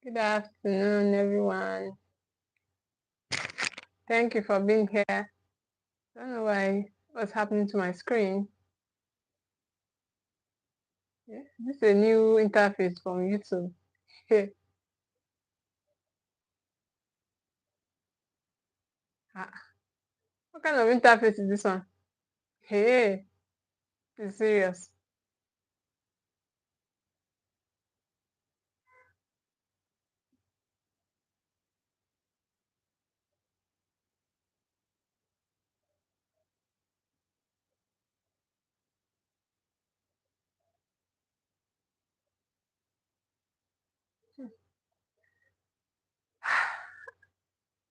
Good afternoon, everyone. Thank you for being here. I don't know what's happening to my screen. Yeah, this is a new interface from YouTube. Ah, what kind of interface is this one? Hey, it's serious.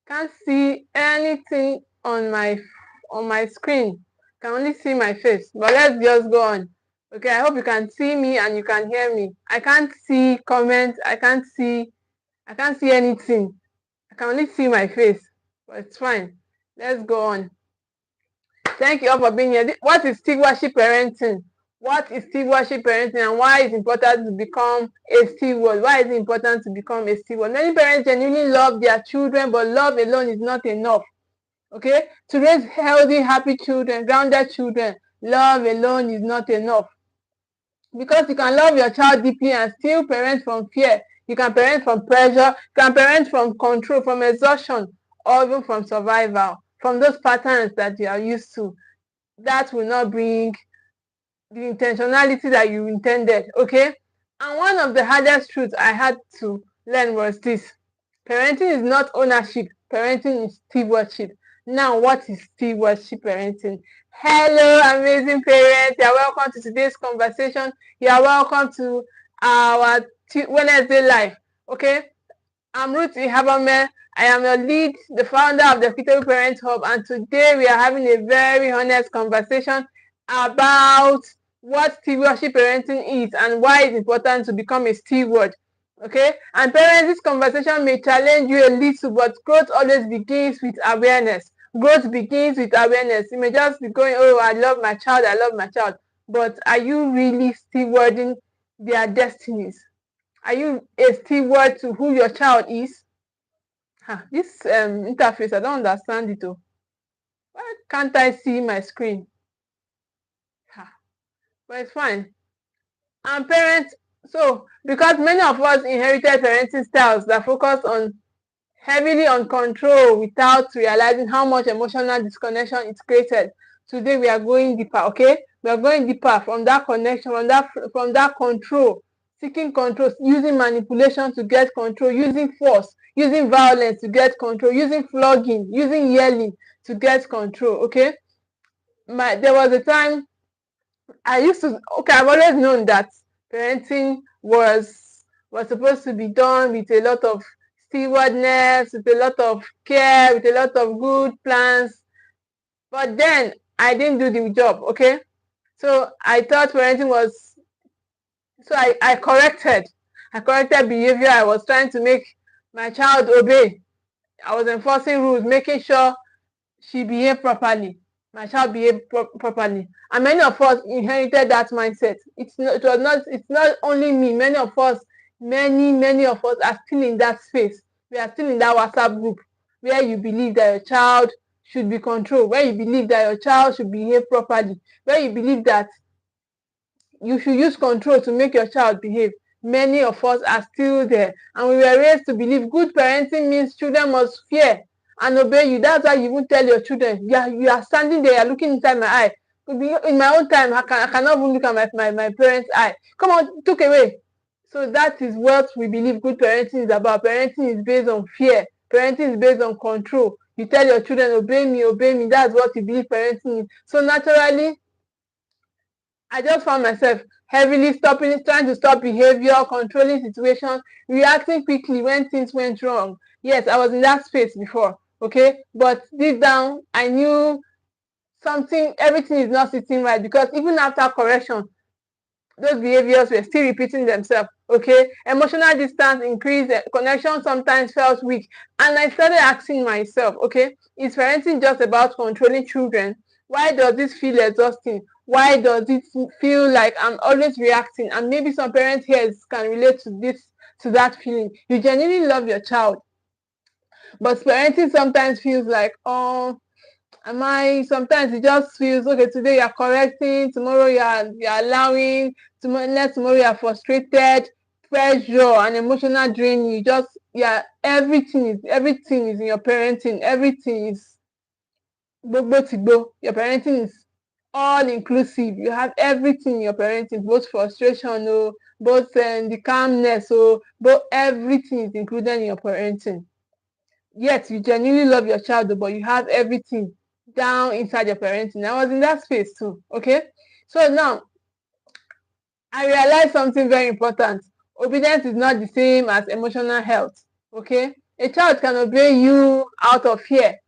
Can't see anything on my screen. Can only see my face. But let's just go on. Okay, I hope you can see me and you can hear me. I can't see comments. I can't see anything. I can only see my face, but it's fine. Let's go on. Thank you all for being here. What is stewardship parenting? What is stewardship parenting, and why is it important to become a steward? Why is it important to become a steward? Many parents genuinely love their children, but love alone is not enough. Okay? To raise healthy, happy children, grounded children, love alone is not enough. Because you can love your child deeply and still parent from fear. You can parent from pressure, you can parent from control, from exhaustion, or even from survival, from those patterns that you are used to. That will not bring the intentionality that you intended, okay? And one of the hardest truths I had to learn was this. Parenting is not ownership, parenting is stewardship. Now, what is stewardship parenting? Hello, amazing parents. You are welcome to today's conversation. You are welcome to our Wednesday Live. Okay, I'm Ruth Ikhabomeh. I am your lead, the founder of the Equitable Parent Hub, and today we are having a very honest conversation about what stewardship parenting is and why it's important to become a steward. Okay, and parents, this conversation may challenge you a little, but growth always begins with awareness. Growth begins with awareness. You may just be going, oh, I love my child, but are you really stewarding their destinies? Are you a steward to who your child is? This interface, I don't understand it. Why can't I see my screen? But it's fine. And parents, so because many of us inherited parenting styles that focus heavily on control without realizing how much emotional disconnection it created. Today we are going deeper, okay? We are going deeper from that connection, from that control, seeking control, using manipulation to get control, using force, using violence to get control, using flogging, using yelling to get control, okay? There was a time I've always known that parenting was supposed to be done with a lot of stewardness, with a lot of care, with a lot of good plans. But then I didn't do the job, okay? So I thought parenting was, so I corrected behavior. I was trying to make my child obey. I was enforcing rules, making sure she behaved properly. My child behaved properly. And many of us inherited that mindset. It's not only me. Many of us are still in that space. We are still in that WhatsApp group where you believe that your child should be controlled, where you believe that your child should behave properly, where you believe that you should use control to make your child behave. Many of us are still there, and we were raised to believe good parenting means children must fear and obey you. That's why you even tell your children, you are standing there, you're looking inside my eye. In my own time, I cannot even look at my parents' eye. Come on, took away. So that is what we believe good parenting is about. Parenting is based on fear. Parenting is based on control. You tell your children, obey me, obey me. That's what you believe parenting is. So naturally, I just found myself heavily trying to stop behavior, controlling situations, reacting quickly when things went wrong. Yes, I was in that space before, okay? But deep down, I knew everything is not sitting right, because even after correction, those behaviors were still repeating themselves, okay? Emotional distance increased, connection sometimes felt weak. And I started asking myself, okay, is parenting just about controlling children? Why does this feel exhausting? Why does it feel like I'm always reacting? And maybe some parents here can relate to to that feeling. You genuinely love your child. But parenting sometimes feels like, oh, sometimes it just feels, okay, today you're correcting, tomorrow you're allowing, tomorrow you're frustrated, pressure and emotional drain. Everything is in your parenting. Everything is your parenting is all inclusive. You have everything in your parenting, both frustration, both the calmness, both everything is included in your parenting. Yes, you genuinely love your child, but you have everything down inside your parenting. I was in that space too. Okay, so now I realized something very important. Obedience is not the same as emotional health. Okay, a child can obey you out of fear.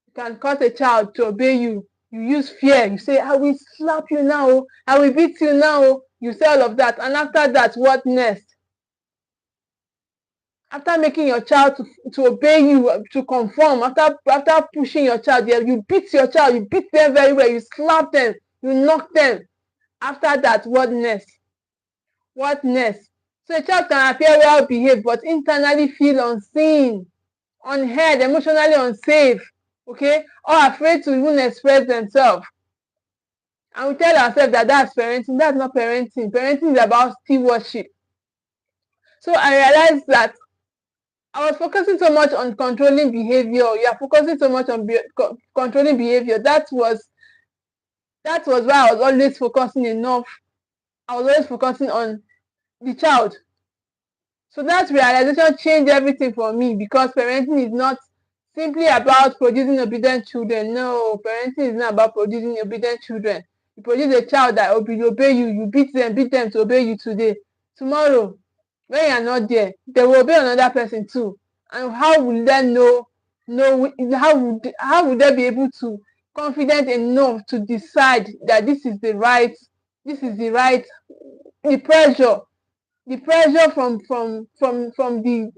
You can cause a child to obey you. You use fear. You say, I will slap you now. I will beat you now. You say all of that. And after that, what next? After making your child to obey you, to conform, after pushing your child, you beat your child, you beat them very well, you slap them, you knock them. After that, what next? What next? So a child can appear well behaved, but internally feel unseen, unheard, emotionally unsafe, okay, or afraid to even express themselves. And we tell ourselves that that's parenting. That's not parenting. Parenting is about stewardship. So I realized that I was focusing so much on controlling behavior. You are focusing so much on controlling behavior. That was why I was always focusing enough. I was always focusing on the child. So that realization changed everything for me, because parenting is not simply about producing obedient children. No, parenting is not about producing obedient children. You produce a child that will obey you. You beat them to obey you today. Tomorrow, when you are not there, they will obey another person too. And how will they how would they be able to confident enough to decide that this is the right, the pressure from the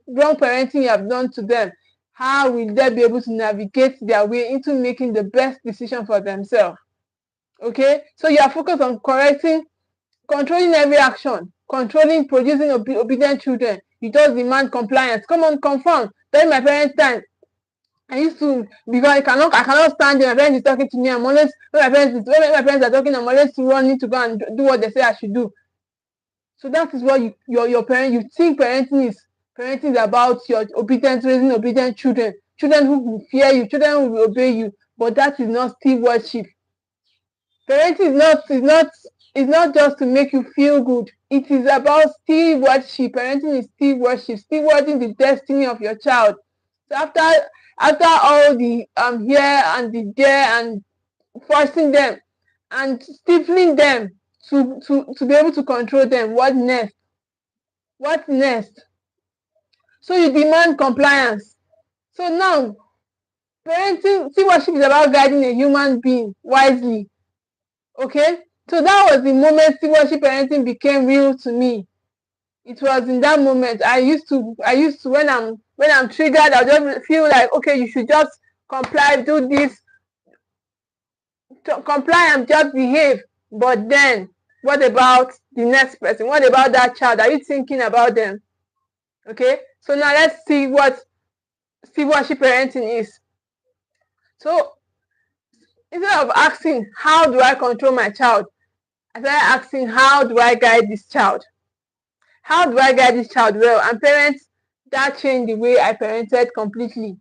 wrong parenting you have done to them? How will they be able to navigate their way into making the best decision for themselves? Okay, so you are focused on controlling every action, producing obedient children. You just demand compliance. Come on, conform. During my parents' time, I used to, because I cannot stand it. My parents is talking to me. I'm always, when my parents are talking, I'm always running to go and do what they say I should do. So that is what your parent, you think parenting is about your obedience, raising obedient children who will fear you, children who will obey you. But that is not stewardship. Parenting is not just to make you feel good. It is about stewardship. Parenting is stewardship, stewarding the destiny of your child. So after all the here and the there and forcing them and stifling them to be able to control them, what next? What next? So you demand compliance. So now stewardship is about guiding a human being wisely. Okay, so that was the moment stewardship parenting became real to me. It was in that moment I used to when I'm triggered, I just feel like, okay, you should just comply, do this, comply and just behave. But then, what about the next person? What about that child? Are you thinking about them? Okay, so now let's see what stewardship parenting is. So instead of asking, how do I control my child? I started asking, how do I guide this child? How do I guide this child well? And parents, that changed the way I parented completely.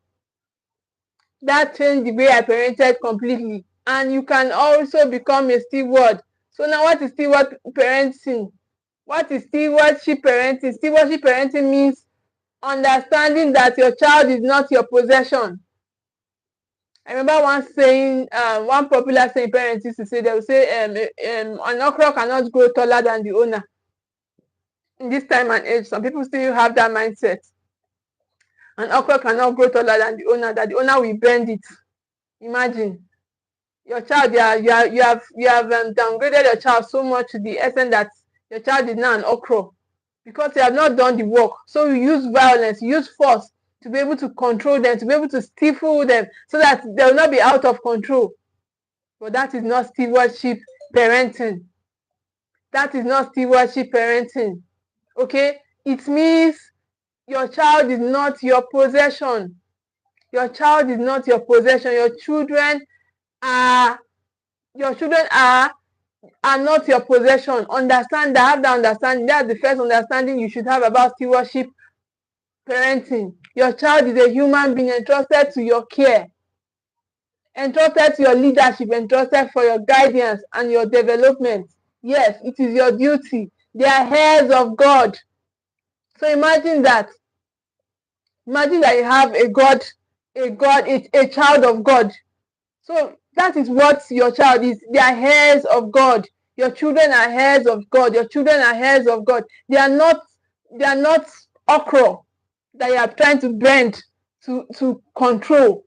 And you can also become a steward. So now, what is steward parenting? What is stewardship parenting? Stewardship parenting means understanding that your child is not your possession. I remember one popular saying parents used to say, they would say, an okra cannot grow taller than the owner. In this time and age, some people still have that mindset. An okra cannot grow taller than the owner, that the owner will bend it. Imagine your child, you have downgraded your child so much to the extent that your child is now an okra, because you have not done the work. So you use violence, you use force to be able to control them, to be able to stifle them, so that they will not be out of control. But that is not stewardship parenting. That is not stewardship parenting. Okay, It means your child is not your possession. Your child is not your possession. Your children are not your possession. Understand that. Have that understanding. That's the first understanding you should have about stewardship parenting. Your child is a human being entrusted to your care, entrusted to your leadership, entrusted for your guidance and your development. Yes, it is your duty. They are heirs of God. So imagine that. Imagine that you have a child of God. So that is what your child is. They are heirs of God. Your children are heirs of God. Your children are heirs of God. They are not okra that you are trying to bend to control.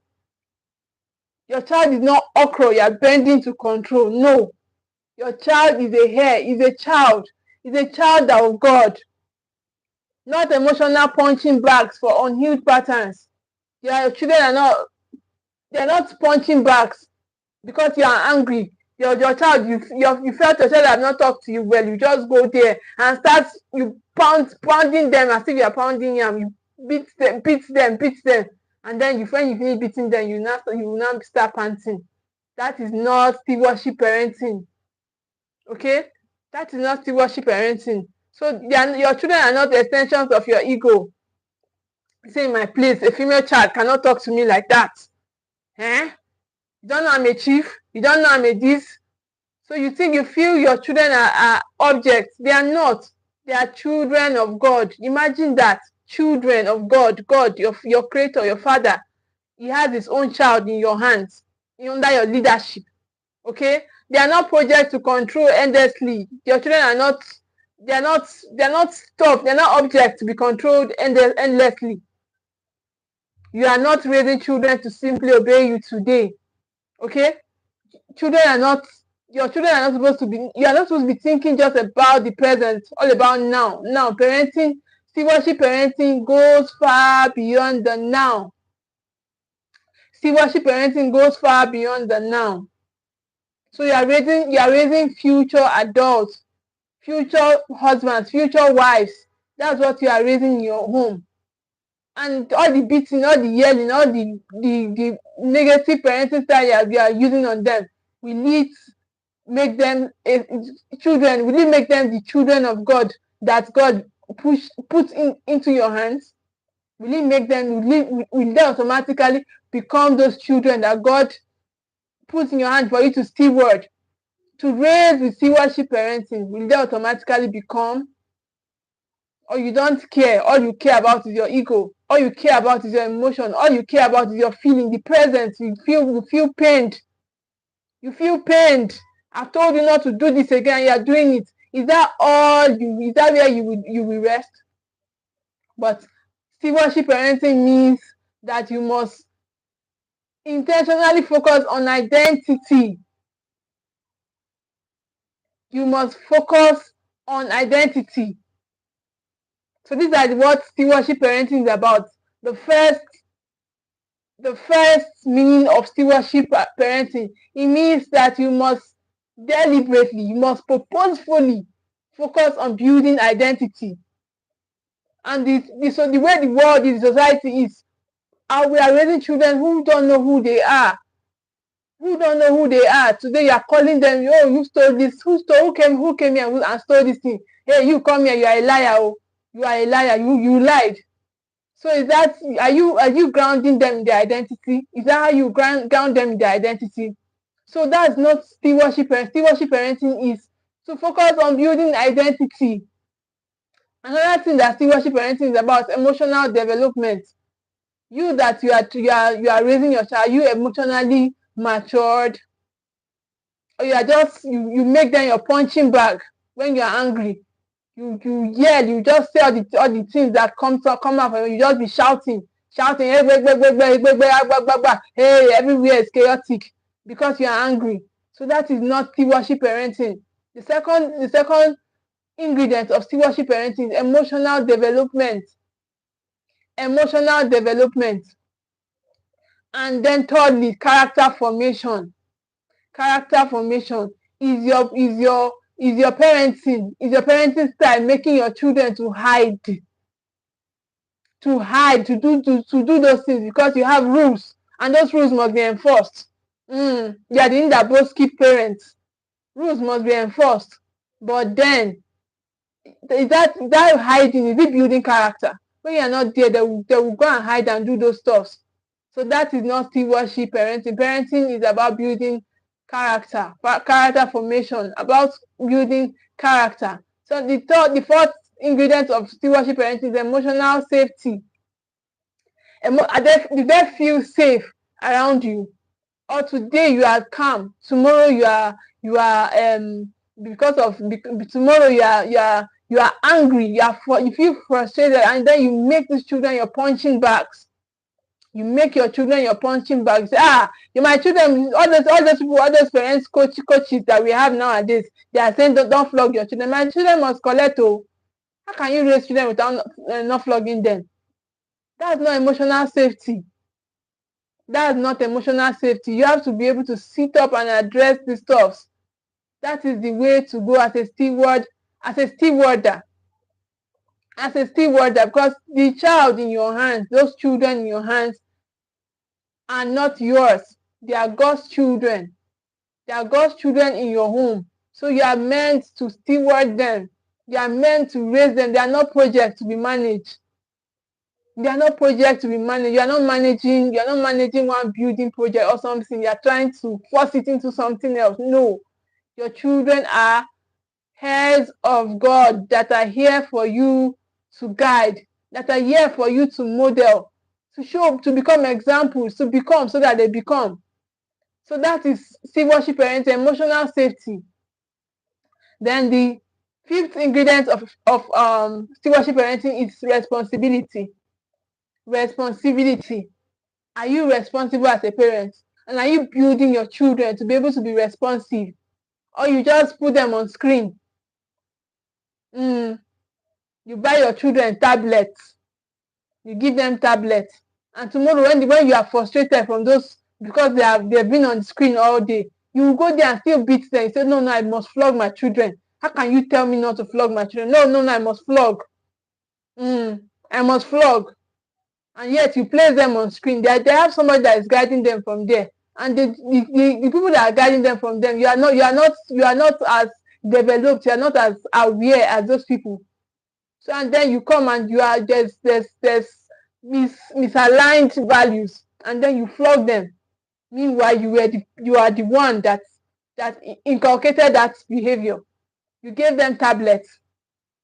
Your child is not okra you are bending to control. No. Your child is a heir, is a child of God. Not emotional punching bags for unhealed patterns. Your children they're not punching bags because you are angry. Your child, you felt your child have not talked to you well. You just go there and start pounding them as if you are pounding them. You beat them, and then when you finish beating them, you will now start panting. That is not stewardship parenting. Okay, that is not stewardship parenting. So your children are not extensions of your ego. Say in my place, a female child cannot talk to me like that. You don't know I'm a chief. You don't know I'm a this. So you feel your children are objects. They are not. They are children of God. Imagine that. Children of God. God, your creator, your father. He has his own child in your hands, under your leadership. Okay? They are not projects to control endlessly. Your children are not, they're not stuff. They're not objects to be controlled endlessly. You are not raising children to simply obey you today. Okay? Your children are not supposed to be, you are not supposed to be thinking just about the present, all about now. Now, parenting, stewardship parenting goes far beyond the now. Stewardship parenting goes far beyond the now. So you are raising future adults, future husbands, future wives. That's what you are raising in your home. And all the beating, all the yelling, all the negative parenting style you are using on them, we need make them children. Will it make them the children of God that God put into your hands? Will it make them? Will they automatically become those children that God puts in your hands for you to steward, to raise with stewardship parenting? Will they automatically become? Or you don't care? All you care about is your ego. All you care about is your emotion. All you care about is your feeling, the present. You feel pained. You feel pained. I've told you not to do this again. You are doing it. Is that all you? Is that where you will rest? But stewardship parenting means that you must intentionally focus on identity. You must focus on identity. So these are what stewardship parenting is about. The first meaning of stewardship parenting, it means that you must deliberately, you must purposefully focus on building identity. And so the way the world is, society is, we are raising children who don't know who they are. Today you are calling them, oh, you stole this, who came here and stole this thing? Hey, you come here, you are a liar, oh, you are a liar, you lied. So are you grounding them in their identity? Is that how you ground them in their identity? So that's not stewardship. Stewardship parenting is to focus on building identity. Another thing that stewardship parenting is about is emotional development. You are raising your child, you emotionally matured, or you make them your punching bag when you are angry. You yell, you just say all the things that come out from you. You just be shouting, hey, hey, everywhere is chaotic because you are angry. So that is not stewardship parenting. The second ingredient of stewardship parenting is emotional development. Emotional development. And then thirdly, character formation. Character formation is your is your parenting style making your children to hide, to do those things because you have rules and those rules must be enforced. You are the that both keep parents. Rules must be enforced. But then, is that hiding, is it building character? When you are not there, they will go and hide and do those stuffs. So that is not stewardship parenting. Parenting is about building character formation, about building character. So the fourth ingredient of stewardship parenting is emotional safety. Do they feel safe around you? Or today you are calm, tomorrow you are tomorrow you are angry, you feel frustrated, and then you make these children your punching bags. You make your children your punching bags. You my children, all those people, all those parents, coaches that we have nowadays, they are saying don't flog your children. My children must collect. Oh, how can you raise children without not flogging them? That's not emotional safety. That's not emotional safety. You have to be able to sit up and address the stuff. That is the way to go as a stewarder, because the child in your hands, those children in your hands are not yours. They are God's children. They are God's children in your home. So you are meant to steward them. You are meant to raise them. They are not projects to be managed. They are not projects to be managed. You are not managing one building project or something. You are trying to force it into something else. No. Your children are heirs of God that are here for you to guide, that are here for you to model, to show, to become examples, so that they become. So that is stewardship parenting, emotional safety. Then the fifth ingredient of stewardship parenting is responsibility. Responsibility. Are you responsible as a parent? And are you building your children to be able to be responsive? Or you just put them on screen? You buy your children tablets. You give them tablets. And tomorrow when you are frustrated from those, because they've been on the screen all day, you will go there and still beat them. You say, no, I must flog my children. How can you tell me not to flog my children? No, I must flog. I must flog. And yet you place them on screen. They have somebody that is guiding them from there. And the people that are guiding them from them, you are not as developed, you are not as aware as those people. So and then you come and you are there's misaligned values, and then you flog them. Meanwhile, you are the one that inculcated that behavior. You gave them tablets,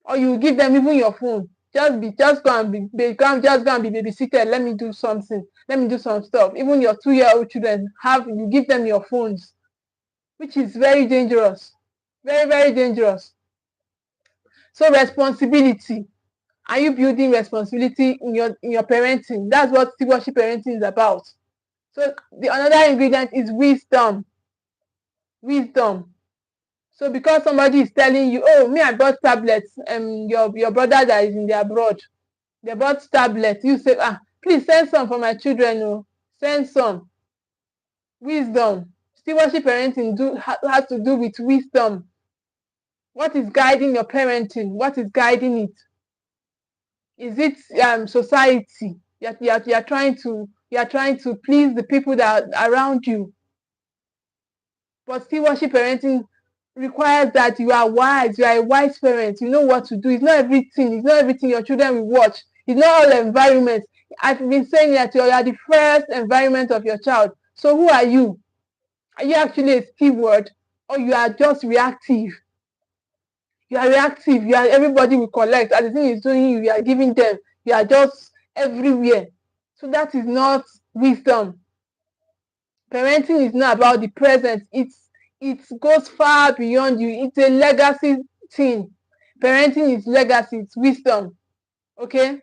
or you give them even your phone. Just go and be babysitted. Let me do something. Let me do some stuff. Even your 2-year-old children you give them your phones, which is very dangerous. Very, very dangerous. So responsibility. Are you building responsibility in your parenting? That's what stewardship parenting is about. So another ingredient is wisdom. Wisdom. So because somebody is telling you, oh, me, I bought tablets, your brother that is in the abroad, they bought tablets, you say, please send some for my children. Oh, send some. Wisdom. Stewardship parenting has to do with wisdom. What is guiding your parenting? What is guiding it? Is it society? You are trying to please the people that are around you. But stewardship parenting requires that you are wise. You are a wise parent. You know what to do. It's not everything your children will watch. It's not all the environment. I've been saying that you are the first environment of your child. So who are you? Are you actually a steward, or you are just reactive? You are reactive. Everybody will collect. And the thing is doing, you are giving them. You are just everywhere. So that is not wisdom. Parenting is not about the present. It goes far beyond you. It's a legacy thing. Parenting is legacy. It's wisdom. Okay.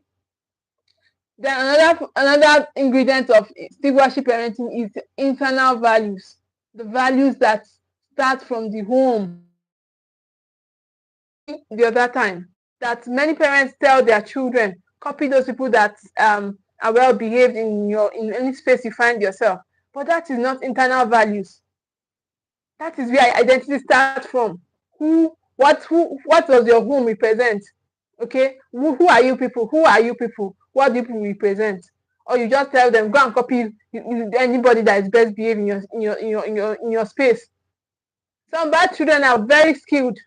Then another ingredient of stewardship parenting is internal values. The values that start from the home. The other time that many parents tell their children, copy those people that are well behaved in any space you find yourself. But that is not internal values. That is where identity starts from. Who What does your home represent? Okay, who are you people? Who are you people? What do people represent? Or you just tell them, go and copy anybody that is best behaved in your space. Some bad children are very skilled,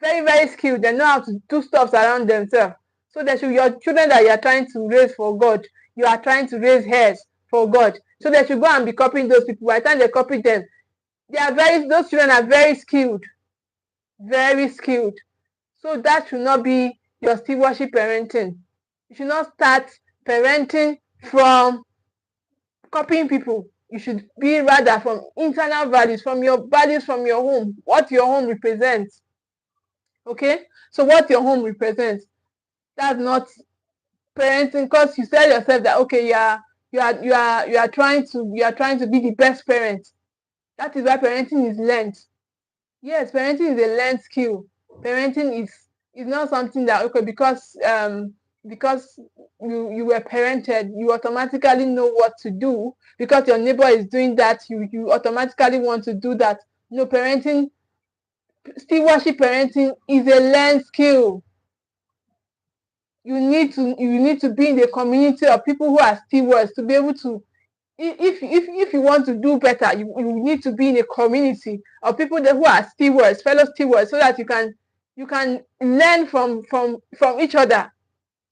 very, very skilled. They know how to do stuff around themselves. So that your children that you are trying to raise for God, you are trying to raise heirs for God. So they should go and be copying those people. By the time they copy them, those children are very skilled. Very skilled. So that should not be your stewardship parenting. You should not start parenting from copying people. You should be rather from internal values, from your home, what your home represents. Okay? So what your home represents. That's not parenting, because you said yourself that okay, you are trying to be the best parent. That is why parenting is learned. Yes, parenting is a learned skill. Parenting is not something that okay, because you were parented, you automatically know what to do. Because your neighbor is doing that, you automatically want to do that. No, stewardship parenting is a learned skill. You need to be in the community of people who are stewards to be able to. If you want to do better, you need to be in a community of people who are stewards, fellow stewards, so that you can learn from each other.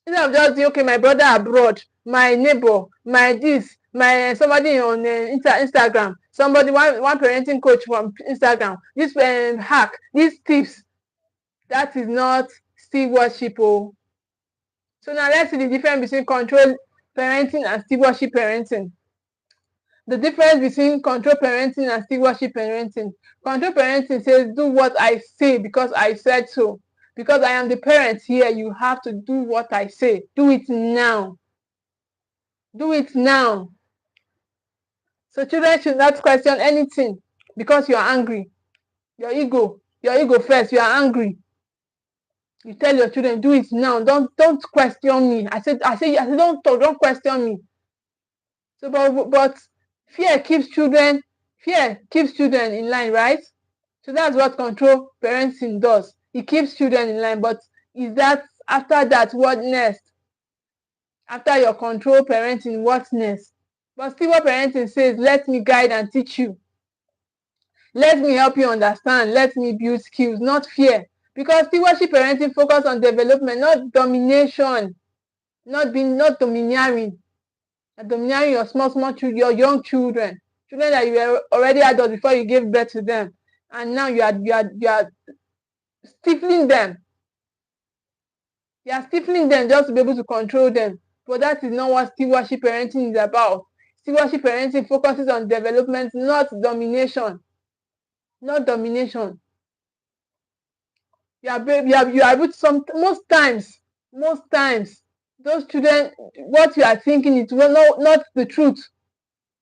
Instead of just okay, my brother abroad, my neighbor, my this, my somebody on Instagram, somebody one parenting coach from Instagram, this hack, these tips. That is not stewardship. Oh. So now let's see the difference between control parenting and stewardship parenting. The difference between control parenting and stewardship parenting. Control parenting says, do what I say because I said so. Because I am the parent here, you have to do what I say. Do it now. Do it now. So children should not question anything because you are angry. Your ego first, you are angry. You tell your children, do it now. Don't question me. I said don't question me. So but fear keeps children in line, right? So that's what control parenting does. It keeps children in line. But is that after that, what next? After your control parenting, what next? But steward parenting says, let me guide and teach you. Let me help you understand. Let me build skills, not fear. Because stewardship parenting focus on development, not domination, not domineering. Domineering your small children, your young children that you were already adults before you gave birth to them, and now you are stifling them. You are stifling them just to be able to control them. But that is not what stewardship parenting is about. Stewardship parenting focuses on development, not domination. Not domination. You are able to most times, those children, what you are thinking is not the truth.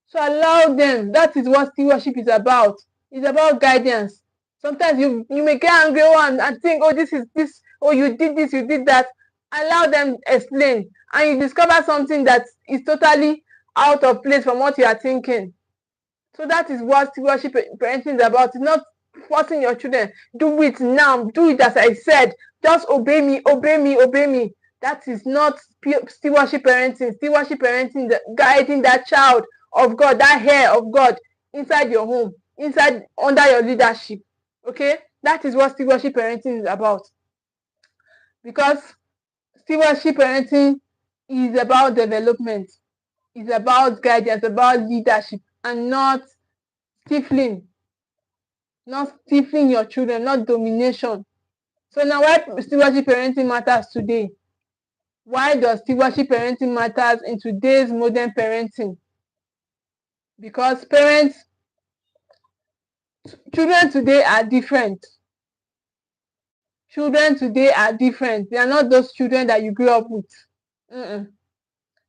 So allow them. That is what stewardship is about. It's about guidance. Sometimes you may get angry and think, oh, this is this, oh, you did this, you did that. Allow them explain. And you discover something that is totally out of place from what you are thinking. So that is what stewardship parenting is about. It's not forcing your children. Do it now. Do it as I said. Just obey me, obey me, obey me. That is not stewardship parenting. Stewardship parenting is guiding that child of God, that hair of God inside your home, under your leadership. Okay? That is what stewardship parenting is about. Because stewardship parenting is about development. It's about guidance, about leadership, and not stifling your children, not domination. So now why stewardship parenting matters today? Why does stewardship parenting matters in today's modern parenting? Because children today are different. Children today are different. They are not those children that you grew up with.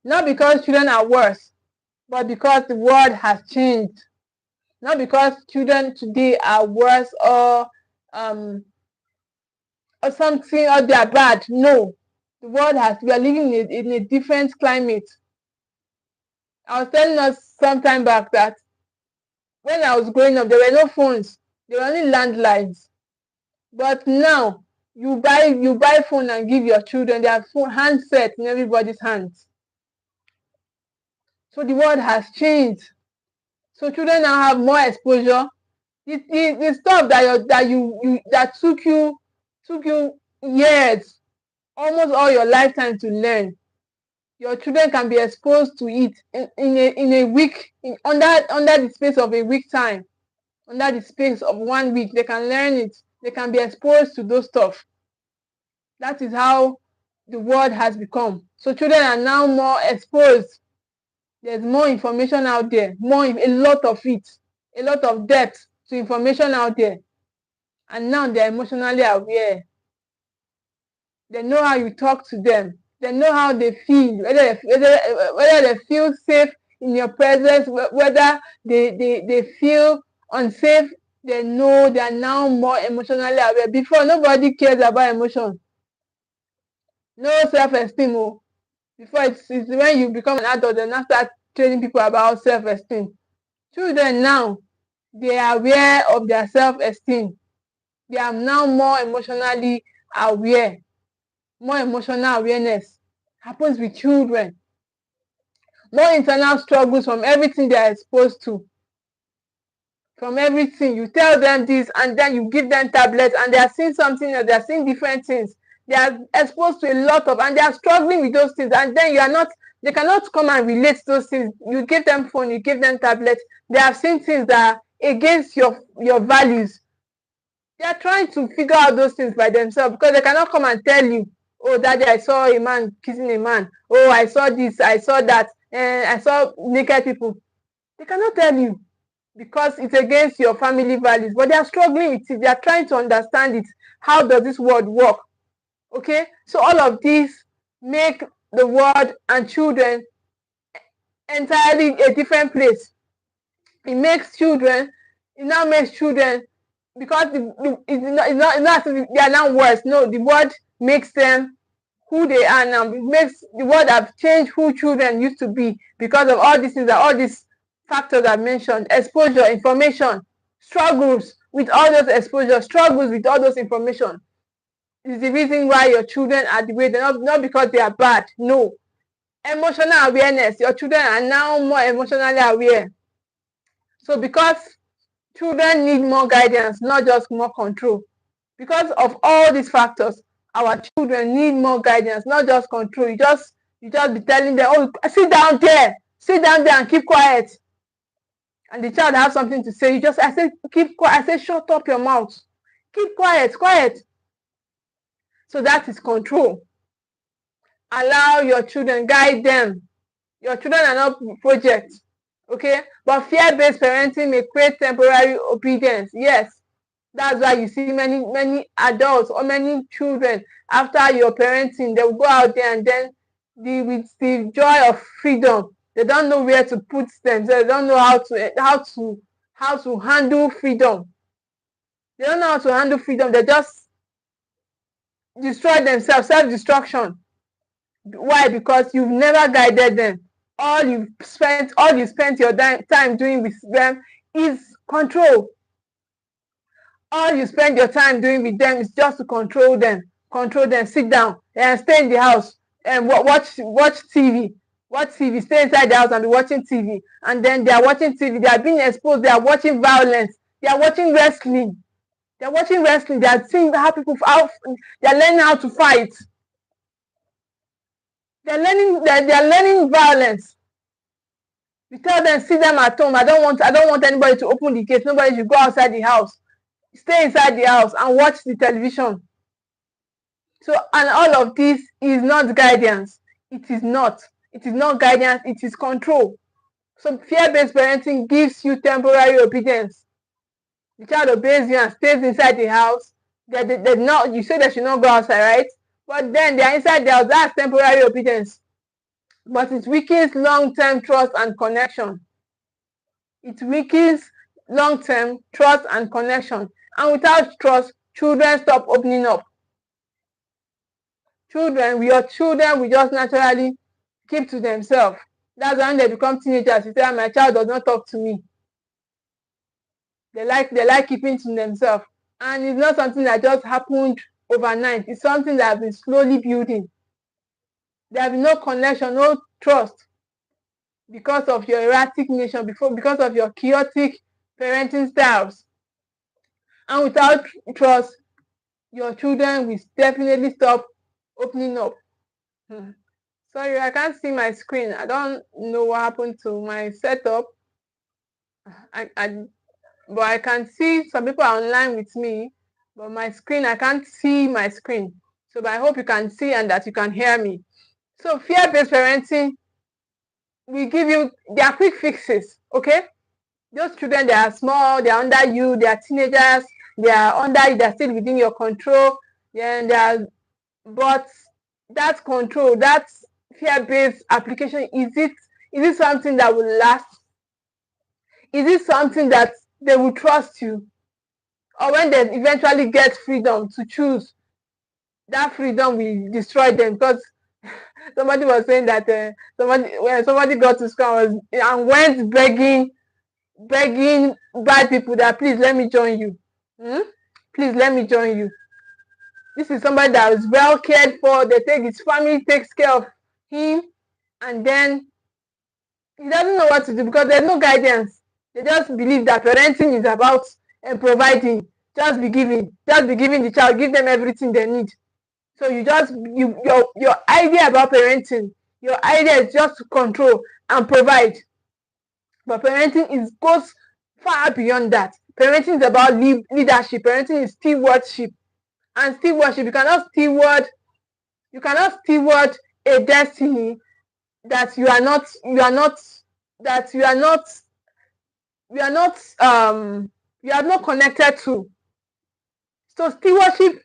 Not because children are worse, but because the world has changed. Not because children today are worse or something, or they are bad. No. The world we are living in a different climate. I was telling us some time back that when I was growing up, there were no phones. There were only landlines. But now you buy phone and give your children their phone handset in everybody's hands. So the world has changed. So children now have more exposure. The stuff that took you years, almost all your lifetime to learn, your children can be exposed to it in a week, under the space of a week time, under the space of 1 week. They can learn it. They can be exposed to those stuff. That is how the world has become. So children are now more exposed. There's more information out there, a lot of it, a lot of depth to information out there. And now they're emotionally aware. They know how you talk to them. They know how they feel, whether they feel safe in your presence, whether they feel unsafe. They know they are now more emotionally aware. Before, nobody cares about emotion. No self-esteem. Oh. Before, it's when you become an adult and now start training people about self-esteem. Children now, they are aware of their self-esteem. They are now more emotionally aware. More emotional awareness happens with children. More internal struggles from everything they are exposed to. From everything. You tell them this and then you give them tablets and they are seeing something else. They are seeing different things. They are exposed to a lot of, and they are struggling with those things. And then they cannot come and relate those things. You give them phone, you give them tablets. They have seen things that are against your values. They are trying to figure out those things by themselves because they cannot come and tell you, oh, daddy, I saw a man kissing a man. Oh, I saw this, I saw that, and I saw naked people. They cannot tell you because it's against your family values. But they are struggling with it. They are trying to understand it. How does this world work? Okay? So all of these make the world and children entirely a different place. It now makes children, because it's not they are now worse. No, the word makes them who they are now. It makes the word have changed who children used to be because of all these things, all these factors I mentioned: exposure, information, struggles with all those exposure, struggles with all those information. Is the reason why your children are the way they're not because they are bad. No. Emotional awareness. Your children are now more emotionally aware. So because children need more guidance, not just more control. Because of all these factors, our children need more guidance, not just control. You just be telling them, oh, sit down there and keep quiet. And the child has something to say. I say, keep quiet. I say, shut up your mouth. Keep quiet. So that is control. Allow your children, guide them. Your children are not projects. Okay? But fear-based parenting may create temporary obedience. Yes. That's why you see many adults or many children, after your parenting, they will go out there and then with the joy of freedom, they don't know where to put themselves. They don't know how to handle freedom. They don't know how to handle freedom. They just destroy themselves, self-destruction. Why? Because you've never guided them. All you spent your time doing with them is control. All you spend your time doing with them is just to control them, sit down and stay in the house and watch TV. Stay inside the house and be watching TV. And then they are watching TV, they are being exposed, they are watching violence, they are watching wrestling. They are seeing how they are learning how to fight. They are learning violence. You tell them, sit them at home. I don't want anybody to open the gate. Nobody should go outside the house. Stay inside the house and watch the television. So, and all of this is not guidance. It is not guidance, it is control. So fear-based parenting gives you temporary obedience. The child obeys you and stays inside the house. You say they should not go outside, right? But then they are inside the house. That's temporary obedience. But it weakens long-term trust and connection. It weakens long-term trust and connection. And without trust, children stop opening up. Your children will just naturally keep to themselves. That's when they become teenagers. You say, my child does not talk to me. They like keeping to themselves. And it's not something that just happened overnight. It's something that has been slowly building. There has been no connection, no trust because of your erratic nature, because of your chaotic parenting styles. And without trust, your children will definitely stop opening up. Sorry, I can't see my screen. I don't know what happened to my setup. But I can see some people are online with me, but my screen, I can't see my screen. So but I hope you can see and that you can hear me. So fear-based parenting, we give you their quick fixes, okay? Those children, they are small, they are under you, they are teenagers, they are under you, they are still within your control. But that control, that fear-based application, is it something that will last? Is it something that they will trust you? Or when they eventually get freedom to choose, that freedom will destroy them? Because somebody was saying that when somebody got to school and went begging bad people that please let me join you. Please let me join you. This is somebody that is well cared for. His family takes care of him, and then he doesn't know what to do because there's no guidance. They just believe that parenting is about providing. Just be giving the child, give them everything they need. So your idea about parenting, your idea is just to control and provide. But parenting goes far beyond that. Parenting is about leadership. Parenting is stewardship. And stewardship, you cannot steward a destiny that you are not connected to. So stewardship,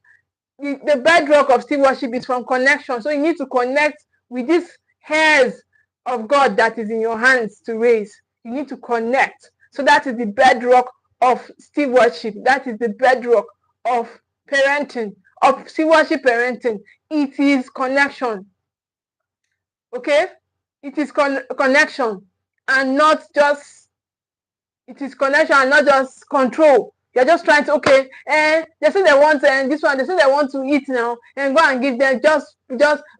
the bedrock of stewardship is from connection. So you need to connect with these hairs of God that is in your hands to raise. You need to connect. So that is the bedrock of stewardship. That is the bedrock of parenting, of stewardship parenting. It is connection. Okay? It is connection and not just control. You're just trying to, okay, they say they want this one, they say they want to eat now, and go and give them just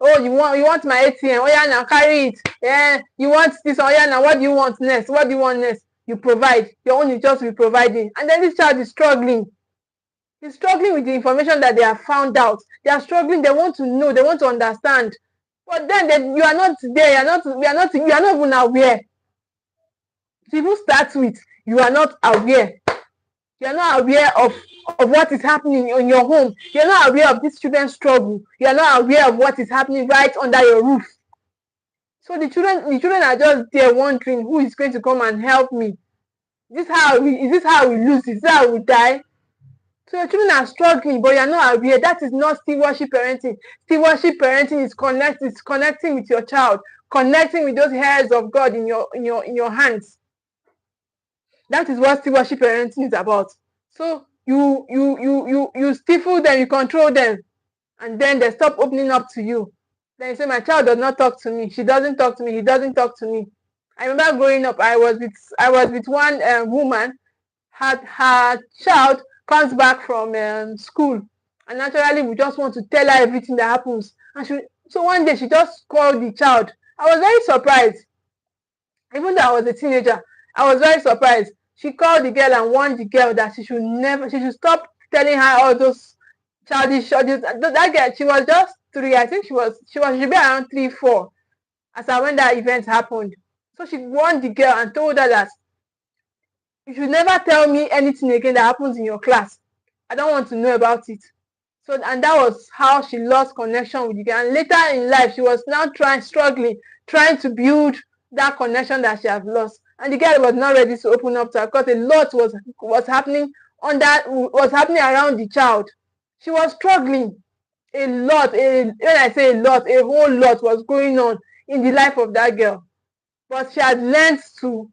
oh, you want my ATM, oh yeah, now carry it. You want this, oh yeah, now what do you want next? What do you want next? You provide. Your own is just be providing. And then this child is struggling. He's struggling with the information that they have found out. They are struggling, they want to know, they want to understand. But then you are not there, you are not even aware. To even start with, you are not aware. You are not aware of what is happening in your home. You are not aware of this children's struggle. You are not aware of what is happening right under your roof. So the children are just there wondering who is going to come and help me. Is this how we lose? Is this how we die? So your children are struggling, but you are not aware. That is not stewardship parenting. Stewardship parenting is connecting with your child, connecting with those hairs of God in your hands. That is what stewardship parenting is about. So you stifle them, you control them, and then they stop opening up to you. Then you say, my child does not talk to me. She doesn't talk to me. He doesn't talk to me. I remember growing up, I was with one woman. Her child comes back from school, and naturally we just want to tell her everything that happens. And so one day she just called the child. I was very surprised. Even though I was a teenager, I was very surprised. She called the girl and warned the girl that she should stop telling her all those childish. That girl, she was just 3. I think she should be around 3, 4 as when that event happened. So she warned the girl and told her that you should never tell me anything again that happens in your class. I don't want to know about it. So, and that was how she lost connection with the girl. And later in life, she was now struggling, trying to build that connection that she had lost. And the girl was not ready to open up to her because a lot was happening around the child. She was struggling a lot. When I say a lot, a whole lot was going on in the life of that girl. But she had learned to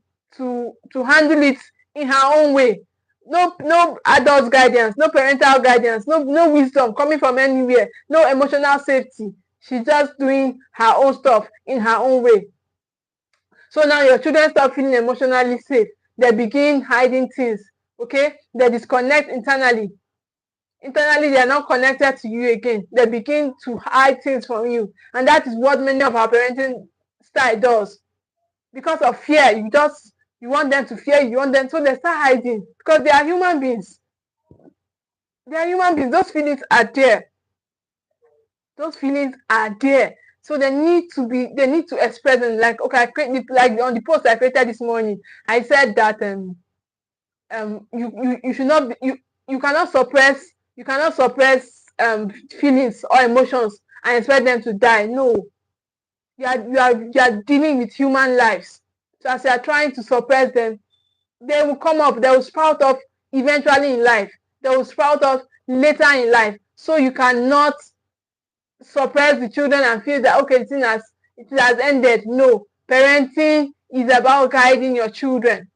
handle it in her own way. No adult guidance, no parental guidance, no wisdom coming from anywhere, no emotional safety. She's just doing her own stuff in her own way. So now your children start feeling emotionally safe. They begin hiding things, okay? They disconnect internally. Internally, they are not connected to you again. They begin to hide things from you. And that is what many of our parenting style does. Because of fear, you want them to fear you, want them, so they start hiding. Because they are human beings. They are human beings. Those feelings are there. Those feelings are there. So they need to express them. Like, okay, I created, like on the post I created this morning, I said that you should not be, you cannot suppress feelings or emotions and expect them to die. No, you are dealing with human lives. So as you are trying to suppress them, they will come up, they will sprout up eventually in life. They will sprout up later in life. So you cannot suppress the children and feel that okay, it has ended. No, parenting is about guiding your children.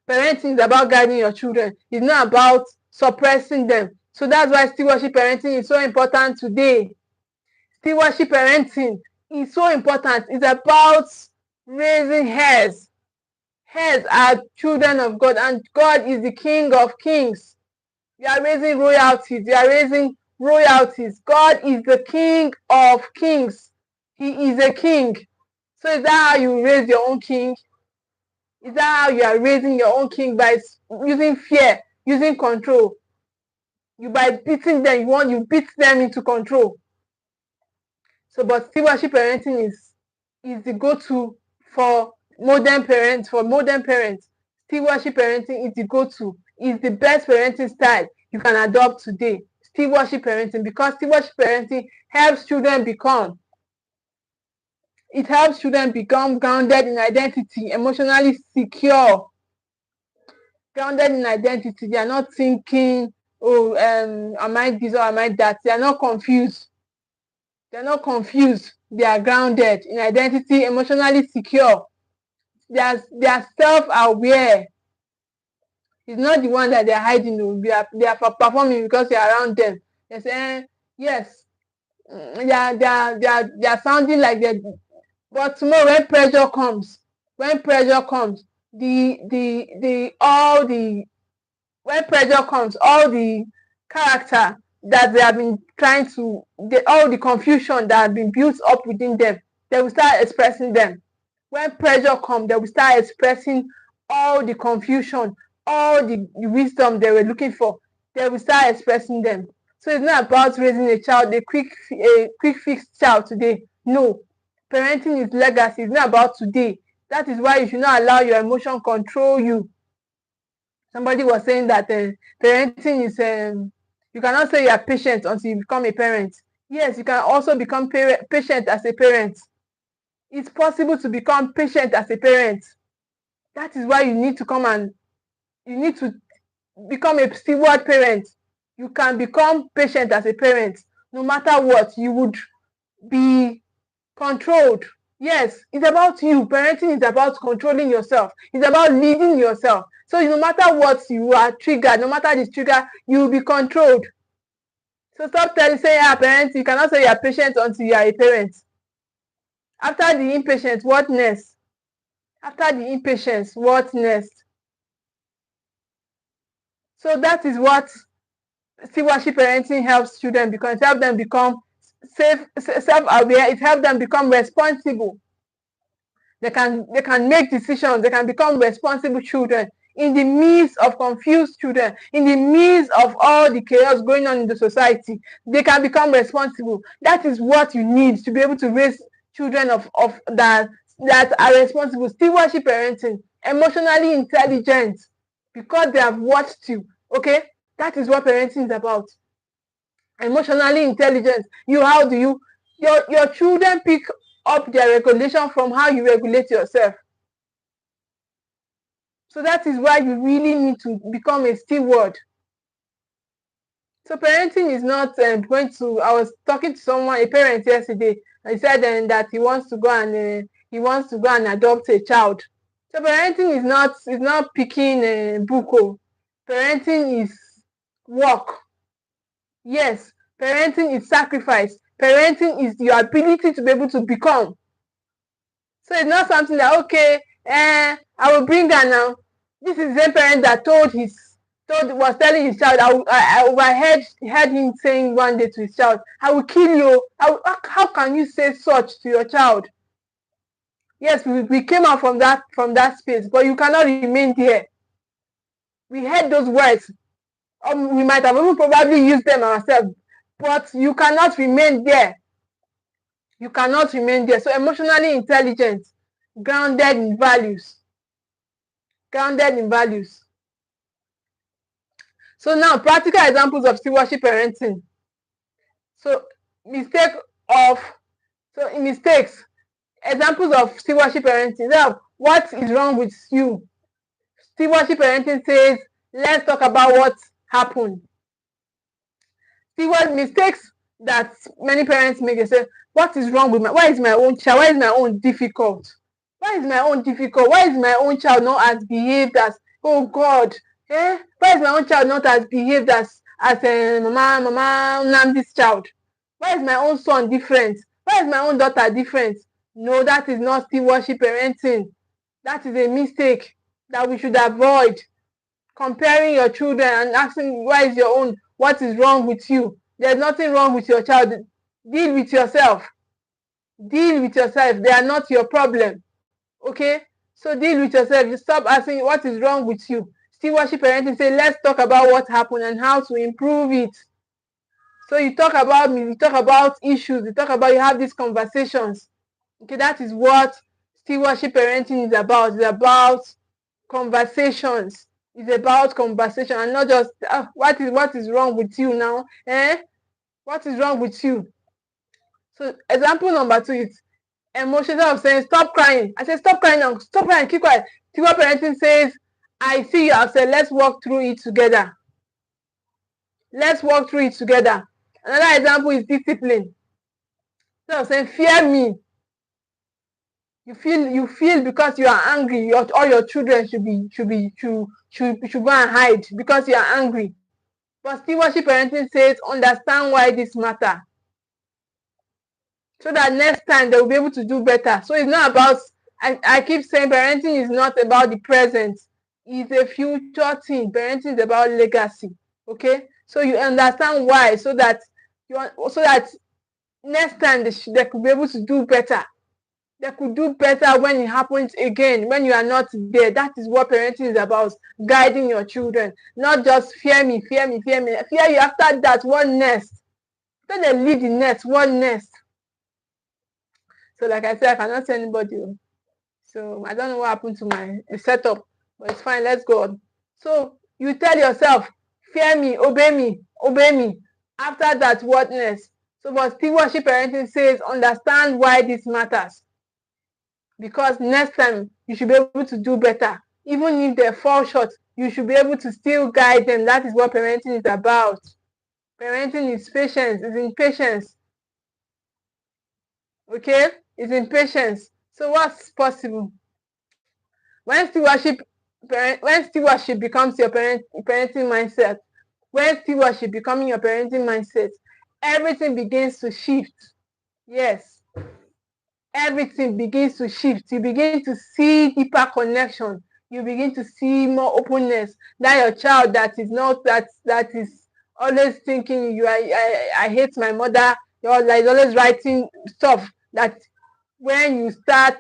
Parenting is about guiding your children. It's not about suppressing them. So that's why stewardship parenting is so important today. Stewardship parenting is so important. It's about raising heirs. Heirs are children of God, and God is the King of Kings. You are raising royalties. You are raising royalties. God is the King of Kings. He is a king. So is that how you raise your own king? Is that how you are raising your own king? By using fear, using control? By beating them, you beat them into control. So, but stewardship parenting is the go-to for modern parents. Stewardship parenting is the go-to. Is the best parenting style you can adopt today. Stewardship parenting, because stewardship parenting helps children become grounded in identity, emotionally secure. Grounded in identity. They are not thinking, oh, am I this or am I that? They are not confused. They are grounded in identity, emotionally secure. They are self-aware. It's not the one that they are hiding. They are performing because they are around them. They say, yes, they are sounding like they. But tomorrow, when pressure comes, when pressure comes, all the character that they have been all the confusion that has been built up within them, they will start expressing them. When pressure comes, they will start expressing all the confusion, all the wisdom they were looking for. They will start expressing them. So it's not about raising a child, a quick fix child today. No, parenting is legacy. It's not about today. That is why you should not allow your emotion control you. Somebody was saying that parenting is you cannot say you are patient until you become a parent. Yes, you can also become patient as a parent. It's possible to become patient as a parent. That is why you need to become a steward parent. You can become patient as a parent. No matter what, you would be controlled. Yes, it's about you. Parenting is about controlling yourself. It's about leading yourself. So no matter what you are triggered, no matter the trigger, you will be controlled. So stop saying you are a parent. You cannot say you are patient until you are a parent. After the impatience, what next? After the impatience, what next? So that is what stewardship parenting helps children because it helps them become self-aware. It helps them become responsible. They can make decisions. They can become responsible children in the midst of confused children, in the midst of all the chaos going on in the society. They can become responsible. That is what you need to be able to raise children of that are responsible. Stewardship parenting, emotionally intelligent, because they have watched you. Okay, that is what parenting is about. Emotionally intelligent. How do your children pick up their regulation from how you regulate yourself. So that is why you really need to become a steward. So parenting is not going to. I was talking to someone, a parent yesterday, and he said that he wants to go and adopt a child. So parenting is not picking a book. Parenting is work. Yes, parenting is sacrifice. Parenting is your ability to be able to become. So it's not something that, okay, I will bring her now. This is the parent that told was telling his child, I overheard him saying one day to his child, I will kill you. How can you say such to your child? Yes, we came out from that space, but you cannot remain there. We heard those words. We might have even probably used them ourselves, but you cannot remain there. You cannot remain there. So emotionally intelligent, grounded in values. Grounded in values. So now, practical examples of stewardship parenting. So mistakes, examples of stewardship parenting. Now, what is wrong with you? Stewardship parenting says, let's talk about what happened. Mistakes that many parents make, they say, what is wrong with why is my own child? Why is my own difficult? Why is my own difficult? Why is my own child not as behaved as, oh God, why is my own child not as behaved as Mama Namdi's child? Why is my own son different? Why is my own daughter different? No, that is not stewardship parenting. That is a mistake that we should avoid. Comparing your children and asking, why is your own? What is wrong with you? There's nothing wrong with your child. Deal with yourself. Deal with yourself. They are not your problem. Okay? So deal with yourself. You stop asking what is wrong with you. Stewardship parenting say, let's talk about what happened and how to improve it. So you talk about me, you talk about issues, you have these conversations. Okay, that is what stewardship parenting is about. It's about conversations. It's about conversation and not just what is wrong with you now? What is wrong with you? So example number 2 is emotional of saying, stop crying. I say, stop crying now. Stop crying. Keep quiet. Stewardship parenting says, I see you upset. Let's walk through it together. Let's walk through it together. Another example is discipline. So I'm saying, fear me. You feel because you are angry, all your children should go and hide because you are angry. But stewardship parenting says, understand why this matter, so that next time they will be able to do better. So it's not about, I keep saying parenting is not about the present. It's a future thing. Parenting is about legacy. Okay? So you understand why, so that next time they could be able to do better. They could do better when it happens again, when you are not there. That is what parenting is about, guiding your children. Not just fear me. Fear you after that, what next? Then they leave the nest, what next? So like I said, I cannot tell anybody. So I don't know what happened to my setup, but it's fine, let's go on. So you tell yourself, fear me, obey me. After that, what next? So but stewardship parenting says, understand why this matters. Because next time you should be able to do better. Even if they fall short, you should be able to still guide them. That is what parenting is about. Parenting is patience, is in patience. Okay? It's in patience. So what's possible? When stewardship becomes your parenting mindset, when stewardship becoming your parenting mindset, everything begins to shift. Yes. Everything begins to shift. You begin to see deeper connection. You begin to see more openness. That your child that is always thinking I hate my mother, that is always writing stuff, that when you start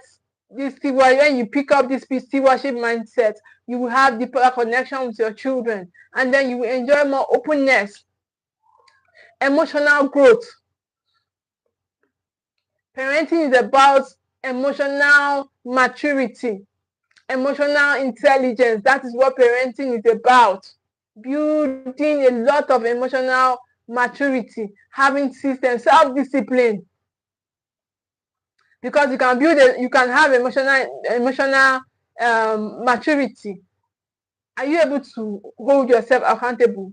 when you pick up this stewardship mindset, you will have deeper connection with your children, and then you will enjoy more openness, emotional growth. Parenting is about emotional maturity, emotional intelligence. That is what parenting is about. Building a lot of emotional maturity, having systems, self-discipline. Because you can have emotional maturity. Are you able to hold yourself accountable?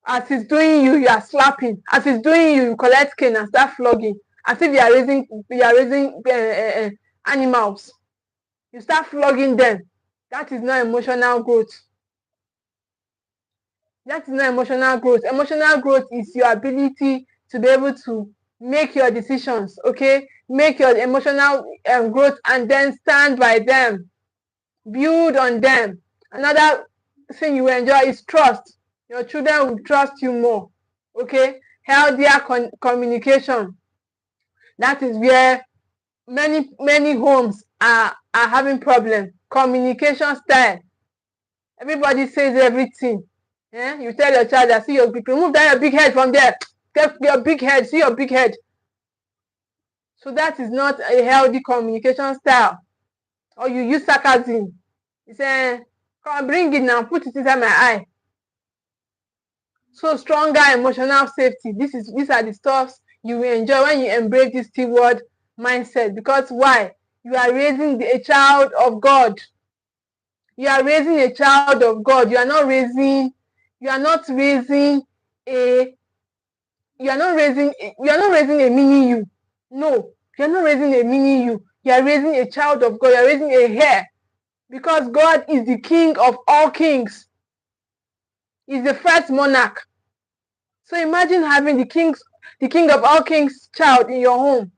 As he's doing you are slapping. As he's doing you collect cane and start flogging. As if you are raising animals. You start flogging them. That is not emotional growth. That is not emotional growth. Emotional growth is your ability to be able to make your decisions, okay? Make your emotional growth and then stand by them. Build on them. Another thing you enjoy is trust. Your children will trust you more. Okay, healthier communication. That is where many homes are having problems. Communication style. Everybody says everything. Yeah? You tell your child that, see your big, remove that your big head from there. Take your big head, see your big head. So that is not a healthy communication style. Or you use sarcasm. You say, come bring it now, put it inside my eye. So stronger emotional safety. These are the stuffs you will enjoy when you embrace this steward mindset. Because why? You are raising a child of God. You are raising a child of God. You are not raising a mini you. No, you're not raising a mini you. You are raising a child of God. You are raising a heir. Because God is the King of all kings. He's the first monarch. So imagine having the king of all kings child in your home.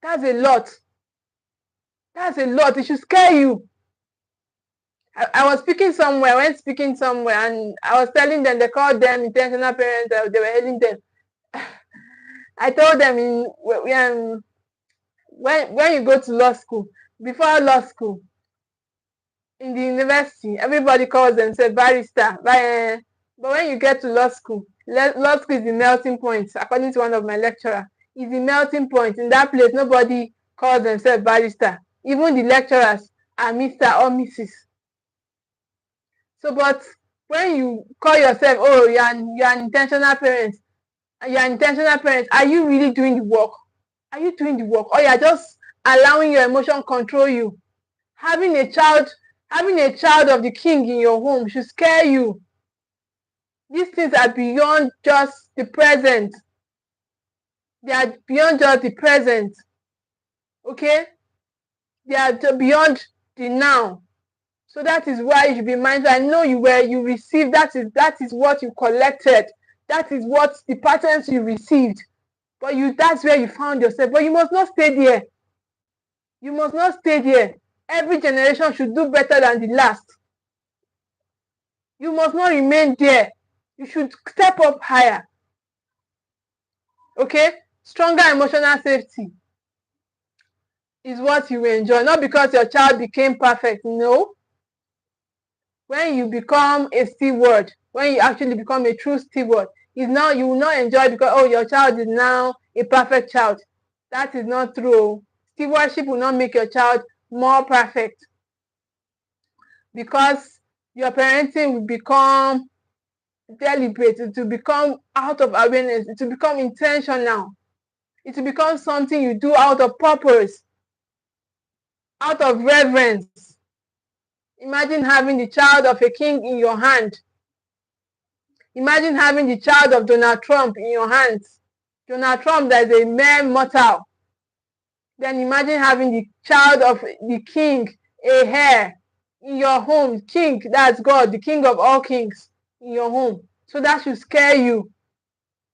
That's a lot. That's a lot. It should scare you. I was speaking somewhere, and I was telling them, they called them intentional parents, they were hailing them. I told them when you go to law school, before law school, in the university, everybody calls themselves barrister. But when you get to law school is the melting point, according to one of my lecturers. It's the melting point. In that place, nobody calls themselves barrister. Even the lecturers are Mr. or Mrs. So, but when you call yourself, oh, you're an intentional parent, are you really doing the work? Are you doing the work? Or you're just allowing your emotion control you? Having a child of the king in your home should scare you. These things are beyond just the present. They are beyond just the present. Okay? They are beyond the now. So that is why you should be mindful. I know you received, that is what you collected. That is what the patterns you received. But that's where you found yourself. But you must not stay there. You must not stay there. Every generation should do better than the last. You must not remain there. You should step up higher. Okay? Stronger emotional safety is what you will enjoy. Not because your child became perfect. No. When you become a steward, when you actually become a true steward, you will not enjoy because, oh, your child is now a perfect child. That is not true. Stewardship will not make your child more perfect. Because your parenting will become deliberate. It will become out of awareness. It will become intentional. It will become something you do out of purpose, out of reverence. Imagine having the child of a king in your hand. Imagine having the child of Donald Trump in your hands. Donald Trump, that is a mere mortal. Then imagine having the child of the king, a heir, in your home. King, that's God, the King of all kings, in your home. So that should scare you.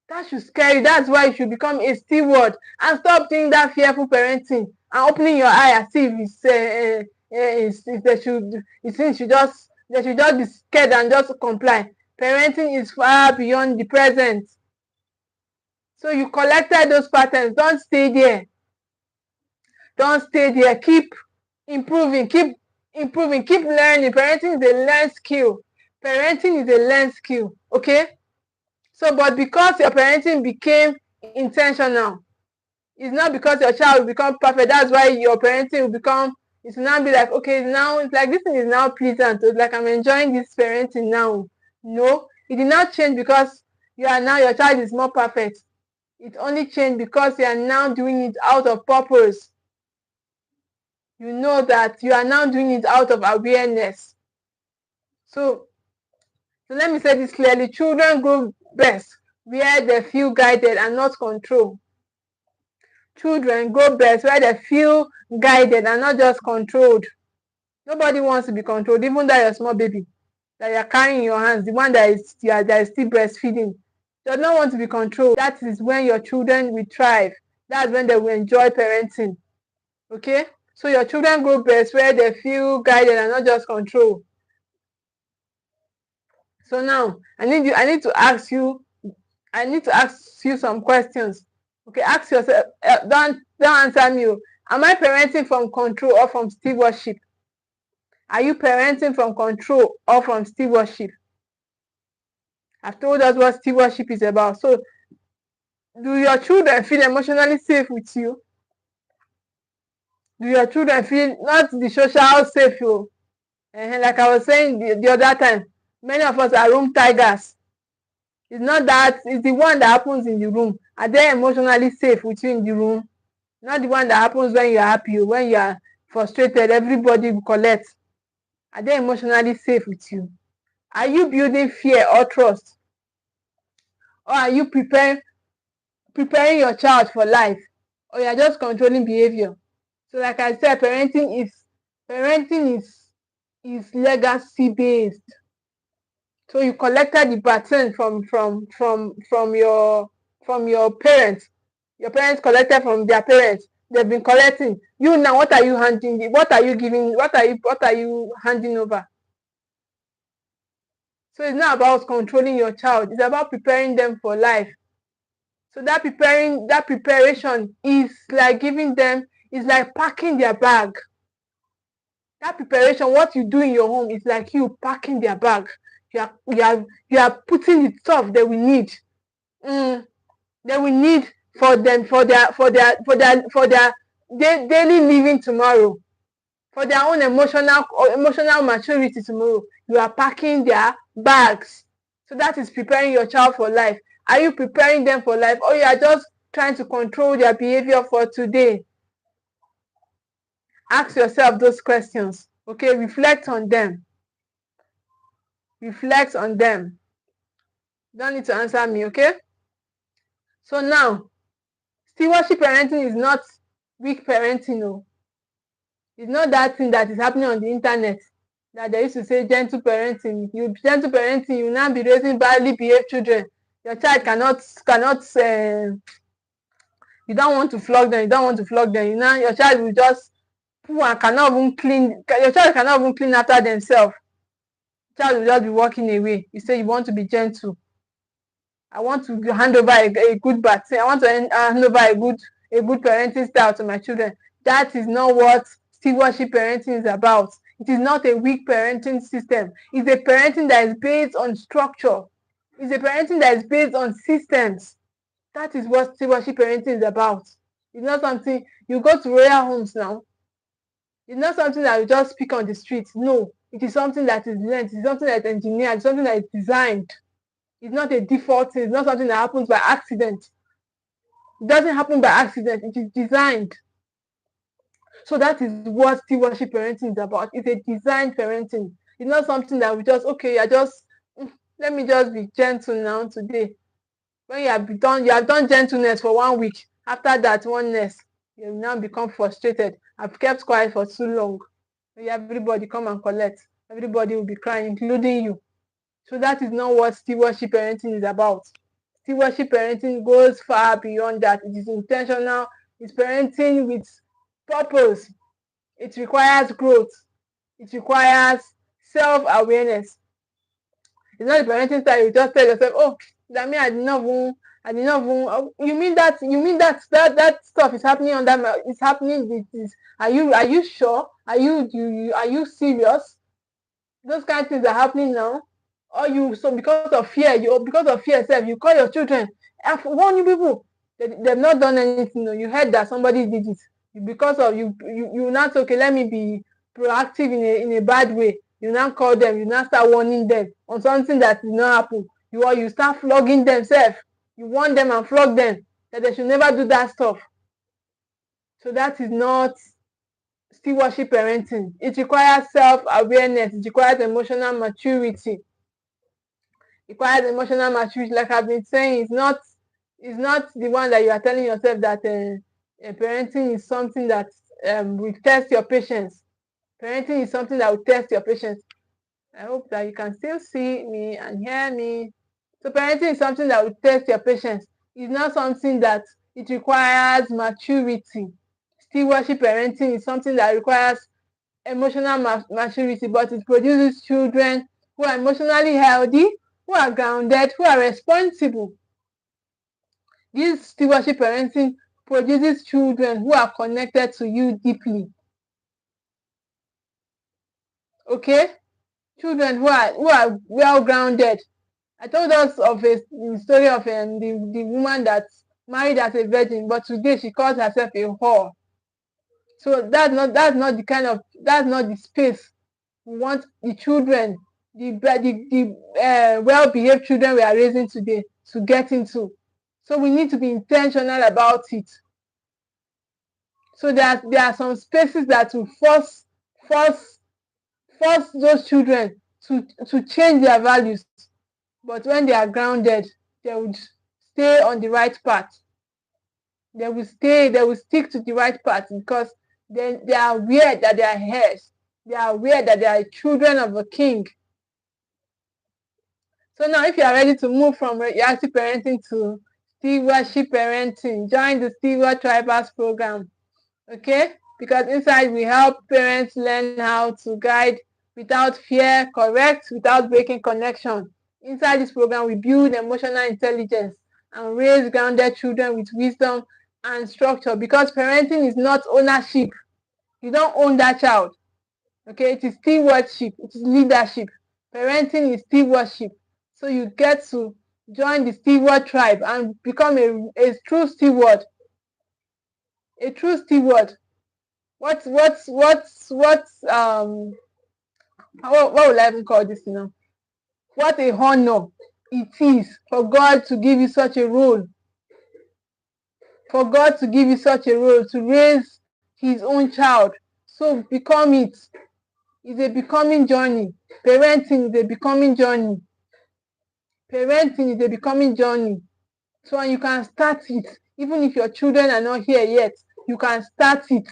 That should scare you. That's why you should become a steward and stop doing that fearful parenting and opening your eye as if they should just be scared and just comply. Parenting is far beyond the present. So you collected those patterns. Don't stay there. Don't stay there. Keep improving. Keep learning. Parenting is a learned skill. Parenting is a learned skill. Okay? So, but because your parenting became intentional, it's not because your child will become perfect. That's why your parenting will become, it will now be like, okay, now it's like this thing is now pleasant. It's like I'm enjoying this parenting now. No, it did not change because your child is more perfect. It only changed because you are now doing it out of purpose. You know that you are now doing it out of awareness. So let me say this clearly. Children grow best where they feel guided and not controlled. Children grow best where they feel guided and not just controlled. Nobody wants to be controlled, even that your small baby that you're carrying in your hands, the one that is still breastfeeding, does not want to be controlled. That is when your children will thrive. That's when they will enjoy parenting. Okay? So your children grow best where they feel guided and not just controlled. So now I need to ask you some questions. Okay, ask yourself, don't answer me. Am I parenting from control or from stewardship? Are you parenting from control or from stewardship? I've told us what stewardship is about. So do your children feel emotionally safe with you? Do your children feel not the social safe? Like I was saying the other time, many of us are room tigers. It's not that, it's the one that happens in the room. Are they emotionally safe with you in the room? Not the one that happens when you're happy, when you're frustrated, everybody will collect. Are they emotionally safe with you? Are you building fear or trust? Or are you preparing your child for life? Or you're just controlling behavior? So like I said, parenting is legacy based. So you collected the pattern from your parents. Your parents collected from their parents. They've been collecting. You now, what are you handing? What are you giving? What are you handing over? So it's not about controlling your child. It's about preparing them for life. So that preparation is like giving them, is like packing their bag. That preparation, what you do in your home, is like you packing their bag. You are putting the stuff they will need. They will need for them for their daily living tomorrow, for their own emotional maturity tomorrow. You are packing their bags. So that is preparing your child for life. Are you preparing them for life, or you are just trying to control their behavior for today? Ask yourself those questions. Okay, reflect on them. Reflect on them. Don't need to answer me, okay? So now, stewardship parenting is not weak parenting. No. It's not that thing that is happening on the internet that they used to say gentle parenting. Gentle parenting, you now be raising badly behaved children. Your child cannot you don't want to flog them. Your child will just poo and cannot even clean. Your child cannot even clean after themselves. Child will just be walking away. You say you want to be gentle. I want to hand over a good pattern. I want to hand over a good parenting style to my children. That is not what stewardship parenting is about. It is not a weak parenting system. It's a parenting that is based on structure. It's a parenting that is based on systems. That is what stewardship parenting is about. It's not something you go to royal homes now. It's not something that you just speak on the streets. No, it is something that is learned. It's something that is engineered. It's something that is designed. It's not a default thing. It's not something that happens by accident. It doesn't happen by accident. It is designed. So that is what stewardship parenting is about. It's a designed parenting. It's not something that we just, okay, let me just be gentle now today. When you have done gentleness for 1 week. After that oneness, you now become frustrated. I've kept quiet for too long. Everybody come and collect. Everybody will be crying, including you. So that is not what stewardship parenting is about. Stewardship parenting goes far beyond that. It is intentional. It's parenting with purpose. It requires growth. It requires self-awareness. It's not the parenting style you just tell yourself, oh, that means I did not even. Oh, you mean that stuff is happening on that? It's happening with this. Are you sure? Are you serious? Those kind of things are happening now. Or because of fear, self, you call your children. I've warned you people. They've not done anything. No. You heard that somebody did it. Because of you not okay. Let me be proactive in a bad way. You now call them. You now start warning them on something that did not happen. You start flogging themselves. You warn them and flog them that they should never do that stuff. So that is not stewardship parenting. It requires self-awareness. It requires emotional maturity. Like I've been saying. It's not the one that you are telling yourself that parenting is something that will test your patience. Parenting is something that will test your patience. I hope that you can still see me and hear me. So parenting is something that will test your patience. It's not something that it requires maturity. Stewardship parenting is something that requires emotional maturity, but it produces children who are emotionally healthy, who are grounded, who are responsible. This stewardship parenting produces children who are connected to you deeply. Okay? Children who are well grounded. I told us of a story of the woman that's married as a virgin, but today she calls herself a whore. So that's not the space we want the children, the well-behaved children we are raising today to get into. So we need to be intentional about it. So there are some spaces that will force those children to change their values. But when they are grounded, they would stay on the right path. They will stick to the right path because they are aware that they are heirs. They are aware that they are children of a king. So now if you are ready to move from reactive parenting to stewardship parenting, join the Steward Tribals program. Okay? Because inside we help parents learn how to guide without fear, correct without breaking connection. Inside this program, we build emotional intelligence and raise grounded children with wisdom and structure, because parenting is not ownership. You don't own that child. Okay, it is stewardship, it is leadership. Parenting is stewardship. So you get to join the steward tribe and become a true steward. A true steward. What will I even call this now? What a honor it is for God to give you such a role. For God to give you such a role to raise his own child. So become it. It's a becoming journey. Parenting is a becoming journey. Parenting is a becoming journey. So you can start it. Even if your children are not here yet, you can start it.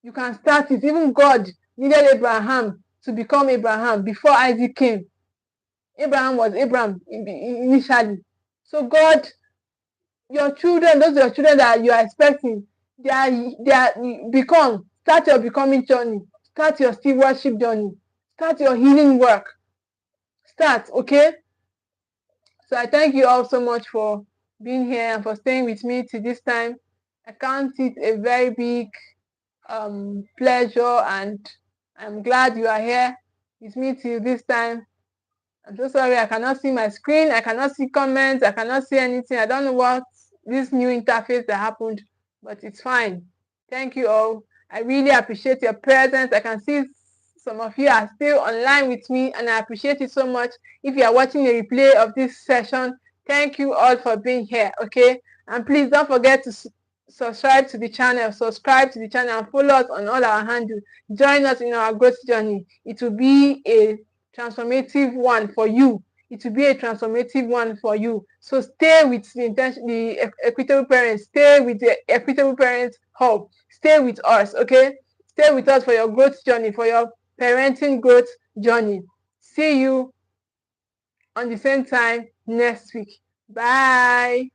You can start it. Even God needed Abraham to become Abraham before Isaac came. Abraham was Abraham initially. So God, your children, those are your children that you are expecting, start your becoming journey. Start your stewardship journey. Start your healing work. Start, okay? So I thank you all so much for being here and for staying with me to this time. I count it a very big pleasure, and I'm glad you are here with me till this time. I'm so sorry I cannot see my screen. I cannot see comments. I cannot see anything. I don't know what this new interface that happened, but it's fine. Thank you all. I really appreciate your presence. I can see some of you are still online with me, and I appreciate it so much. If you are watching a replay of this session, thank you all for being here, okay? And please don't forget to subscribe to the channel, and follow us on all our handles. Join us in our growth journey. It will be a transformative one for you. It will be a transformative one for you. So stay with the Equitable Parents. Stay with the Equitable Parents Hub. Stay with us, okay? Stay with us for your growth journey, for your parenting growth journey. See you on the same time next week. Bye.